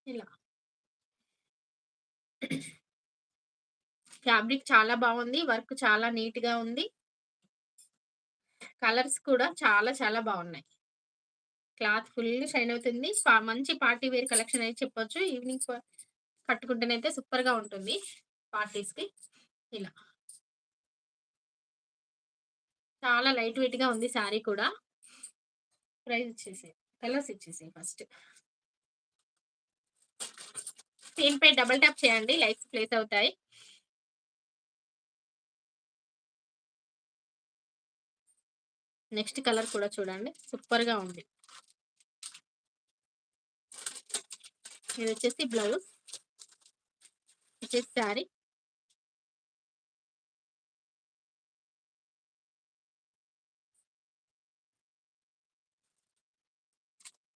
ఇలా. ఫ్యాబ్రిక్ చాలా బావుంది. వర్క్ చాలా నీట్‌గా ఉంది. కలర్స్ కూడా చాలా చాలా బావున్నాయి. క్లాత్ ఫుల్ షైన్ అవుతుంది. మంచి పార్టీ వేర్ కలెక్షన్ అని చెప్పొచ్చు. ఈవినింగ్ కట్టుకుంటేనైతే సూపర్‌గా ఉంటుంది పార్టీస్‌కి. ఇలా. చాలా లైట్ వెయిట్‌గా ఉంది శారీ కూడా. ప్రైస్ ఇచ్చేసేయి. కలర్స్ ఇచ్చేసేయి ఫస్ట్. స్క్రీన్‌పై డబుల్ టాప్ చేయండి. లైక్స్ ప్లేస్ అవుతాయి. నెక్స్ట్ కలర్ కూడా చూడండి. సూపర్‌గా ఉంది. ఇదొచ్చేసి బ్లౌజ్. వచ్చేసి శారీ.